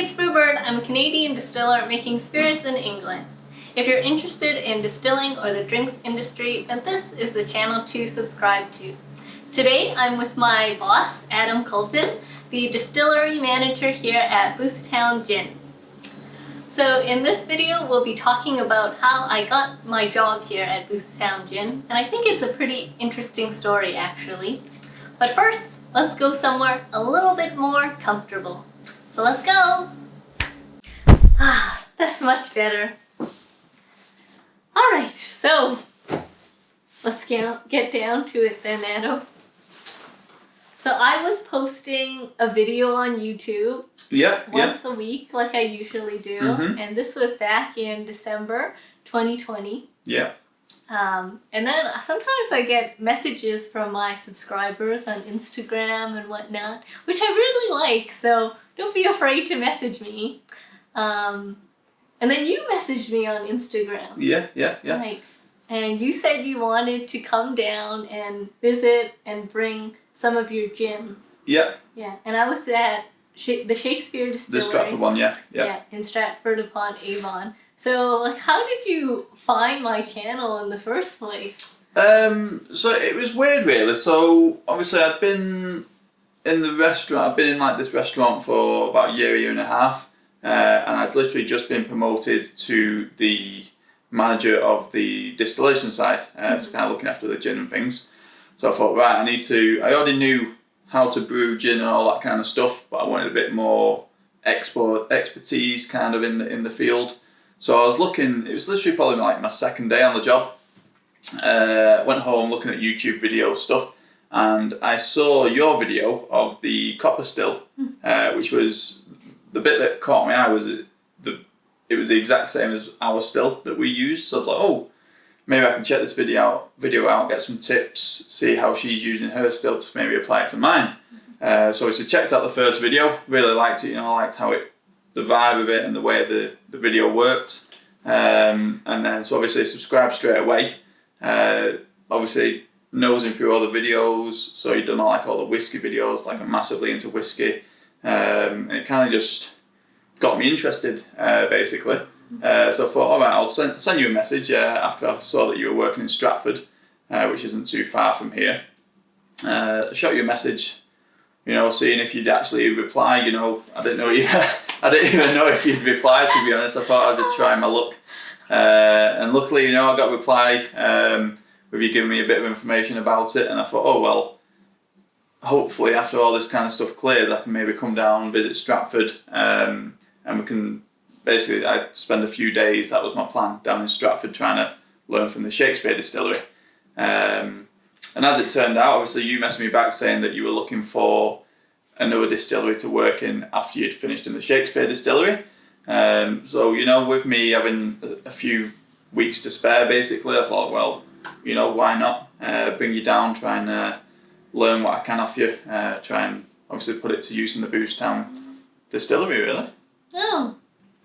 it's Brewbird. I'm a Canadian distiller making spirits in England. If you're interested in distilling or the drinks industry, then this is the channel to subscribe to. Today I'm with my boss, Adam Colton, the distillery manager here at Boothstown Gin. So in this video we'll be talking about how I got my job here at Boothstown Gin, and I think it's a pretty interesting story actually. But first, let's go somewhere a little bit more comfortable. So let's go! That's much better. Alright, so let's get down to it then, Adam. So I was posting a video on YouTube once a week like I usually do, and this was back in December 2020. And then sometimes I get messages from my subscribers on Instagram and whatnot, which I really like, so don't be afraid to message me. And then you messaged me on Instagram. Right. And you said you wanted to come down and visit and bring some of your gins. Yeah, and I was at the Shakespeare Distillery. The Stratford one, yeah, in Stratford upon Avon. So, like, how did you find my channel in the first place? So it was weird, really. So obviously I'd been in the restaurant. I'd been in like this restaurant for about a year and a half, and I'd literally just been promoted to the manager of the distillation side, so kind of looking after the gin and things. So I thought, right, I already knew how to brew gin and all that kind of stuff, but I wanted a bit more expertise kind of in the field. So I was looking, it was literally probably like my second day on the job. Went home looking at YouTube video stuff, and I saw your video of the copper still, which was the bit that caught my eye. It was the exact same as our still that we used. So I was like, oh, maybe I can check this video out, get some tips, see how she's using her still to maybe apply it to mine. So obviously checked out the first video, really liked it. I liked how the vibe of it and the way the video worked, and then so obviously subscribed straight away. Obviously nosing through all the videos, so you've done all the whiskey videos, like I'm massively into whiskey, and it kind of just got me interested, basically. So I thought, alright, I'll send you a message after I saw that you were working in Stratford, which isn't too far from here. Shot you a message, seeing if you'd actually reply. I didn't even know if you'd reply, to be honest. I thought I'd just try my luck. And luckily, I got a reply with you giving me a bit of information about it. And I thought, oh, well, hopefully after all this kind of stuff clears, I can maybe come down, visit Stratford, and we can, basically, I'd spend a few days, that was my plan, down in Stratford trying to learn from the Shakespeare Distillery. And as it turned out, obviously you messaged me back saying that you were looking for another distillery to work in after you'd finished in the Shakespeare Distillery. So, with me having a few weeks to spare, basically, I thought, well, why not bring you down, try and learn what I can off you, try and obviously put it to use in the Boothstown Distillery, really. Oh,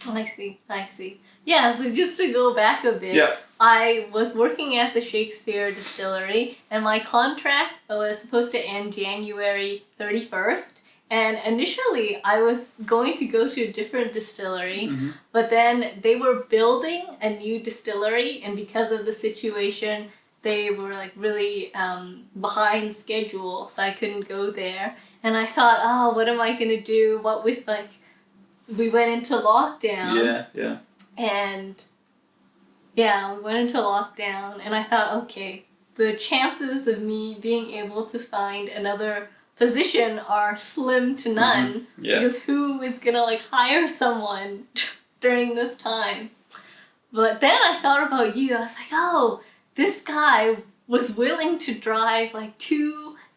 I see. Yeah, so just to go back a bit, I was working at the Shakespeare Distillery, and my contract was supposed to end January 31st. And initially, I was going to go to a different distillery, but then they were building a new distillery, and because of the situation, they were like really behind schedule, so I couldn't go there. And I thought, oh, what am I going to do? What with we went into lockdown. And we went into lockdown, and I thought, okay, the chances of me being able to find another position are slim to none, because who is gonna hire someone during this time? But then I thought about you. I was like, oh, this guy was willing to drive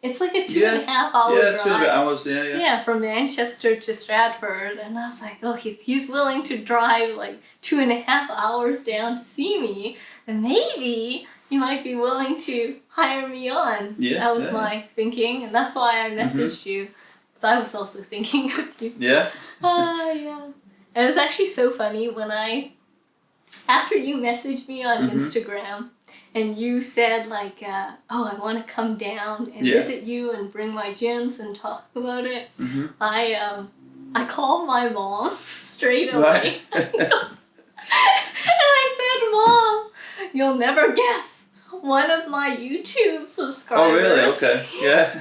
it's like a 2.5 hour drive. 2.5 hours, Yeah, from Manchester to Stratford. And I was like, oh, he's willing to drive 2.5 hours down to see me, then maybe he might be willing to hire me on. That was my thinking, and that's why I messaged you, because I was also thinking of you. And it was actually so funny when after you messaged me on Instagram, and you said oh, I want to come down and visit you and bring my gins and talk about it. I I called my mom straight away. Right. And I said, Mom, you'll never guess. One of my YouTube subscribers. Oh, really? Okay. Yeah.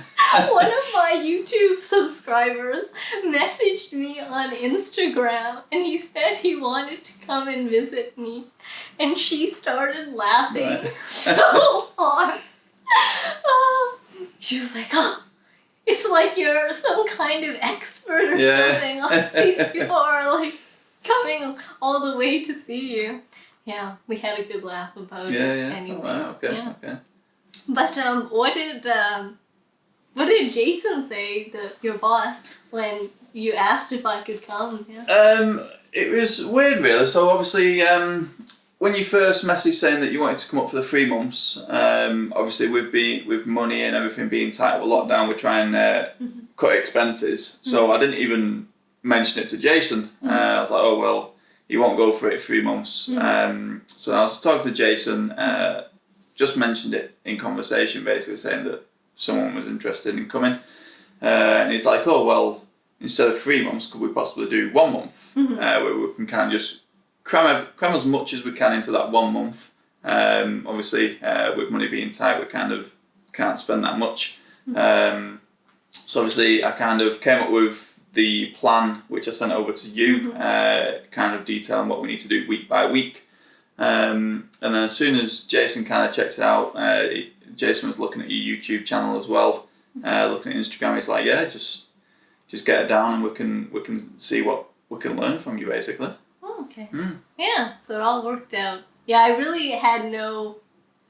One of my YouTube subscribers messaged me on Instagram and he said he wanted to come and visit me. And she started laughing Right. so hard. She was like, oh, it's like you're some kind of expert or something. All these people are like coming all the way to see you. Yeah, we had a good laugh about it. Anyways. Oh, wow. Okay. Yeah. Okay. But what did Jason say, your boss, when you asked if I could come? Yeah. It was weird, really. So obviously, when you first messaged saying that you wanted to come up for the 3 months, obviously with money and everything being tight with lockdown, we're trying to cut expenses. So I didn't even mention it to Jason. I was like, oh well, you won't go for it 3 months. So I was talking to Jason, just mentioned it in conversation, basically saying that someone was interested in coming. And he's like, oh well, instead of 3 months, could we possibly do 1 month? Where we can kind of just cram as much as we can into that 1 month. Obviously, with money being tight, we kind of can't spend that much. So obviously, I kind of came up with the plan, which I sent over to you, kind of detailing what we need to do week by week. And then as soon as Jason kind of checks it out, Jason was looking at your YouTube channel as well, looking at Instagram. He's like, yeah, just get it down and we can see what we can learn from you, basically. Oh, okay. Yeah, so it all worked out. Yeah, I really had no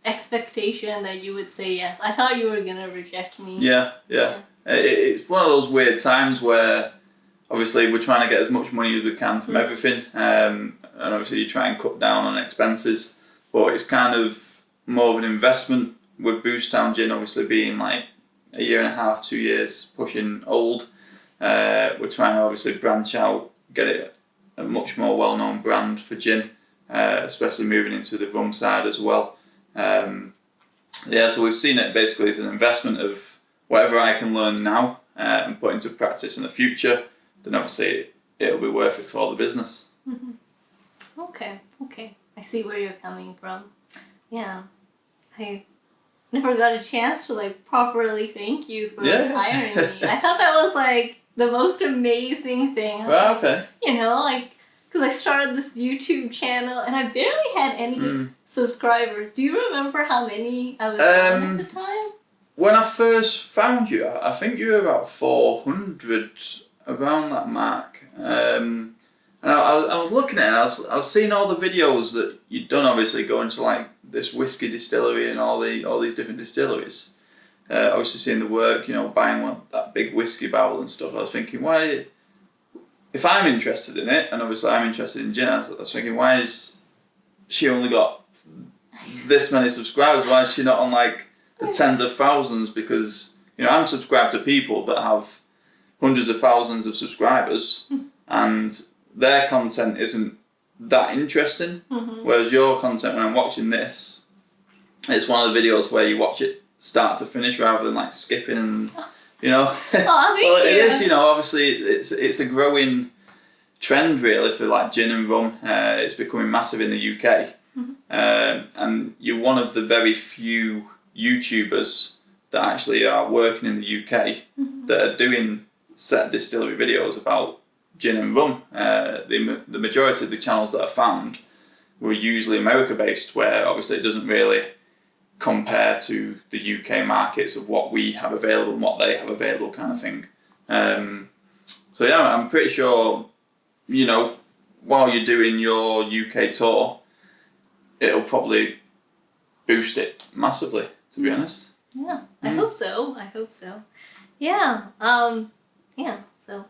expectation that you would say yes. I thought you were gonna reject me. Yeah. It's one of those weird times where obviously we're trying to get as much money as we can from everything, and obviously you try and cut down on expenses, but it's kind of more of an investment with Boothstown Gin obviously being like 1.5 2 years pushing old. We're trying to obviously branch out, get it a much more well-known brand for gin, especially moving into the rum side as well. So we've seen it basically as an investment of whatever I can learn now and put into practice in the future, then obviously it'll be worth it for all the business. Okay. I see where you're coming from. Yeah. I never got a chance to like properly thank you for hiring me. I thought that was like the most amazing thing. I was Okay. because I started this YouTube channel and I barely had any subscribers. Do you remember how many I was on at the time? When I first found you, I think you were about 400, around that mark. And I was looking at it, I was seeing all the videos that you'd done, obviously going to like this whiskey distillery and all these different distilleries. Obviously seeing the work, buying that big whiskey barrel and stuff. I was thinking, why, if I'm interested in it, and obviously I'm interested in gin, I was thinking, why is she only got this many subscribers? Why is she not on like the tens of thousands? Because I'm subscribed to people that have hundreds of thousands of subscribers and their content isn't that interesting, whereas your content, when I'm watching this, it's one of the videos where you watch it start to finish rather than like skipping and Oh, thank well, you. it is, obviously it's a growing trend really for like gin and rum. It's becoming massive in the UK. And you're one of the very few YouTubers that actually are working in the UK that are doing set distillery videos about gin and rum. The majority of the channels that I found were usually America based, where obviously it doesn't really compare to the UK markets of what we have available and what they have available kind of thing. So yeah, I'm pretty sure, while you're doing your UK tour, it'll probably boost it massively, to be honest. Yeah, I hope so. Yeah. So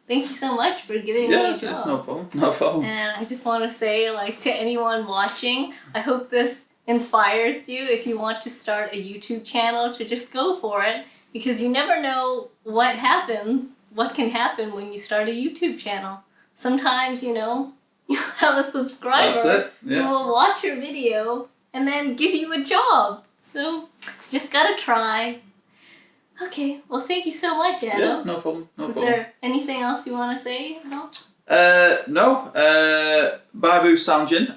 thank you so much for giving me a job. Yeah, it's no problem. And I just want to say, like, to anyone watching, I hope this inspires you if you want to start a YouTube channel to just go for it, because you never know what can happen when you start a YouTube channel. Sometimes, you have a subscriber who will watch your video and then give you a job. So just gotta try. Okay, well, thank you so much, Adam. Yeah, no problem. Is there anything else you want to say? No? No. Buy Boothstown Gin.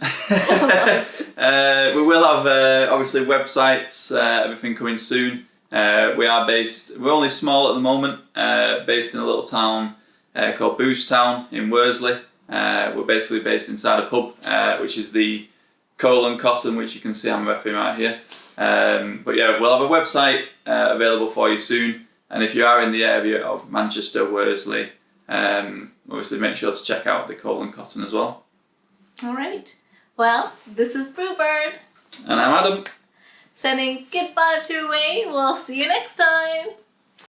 We will have obviously websites, everything coming soon. We're only small at the moment, based in a little town called Boothstown in Worsley. We're basically based inside a pub, which is the Coal and Cotton, which you can see I'm repping right here. But yeah, we'll have a website available for you soon. And if you are in the area of Manchester, Worsley, obviously make sure to check out the Coal and Cotton as well. All right. Well, this is Brewbird. And I'm Adam. Sending good vibes your way. We'll see you next time.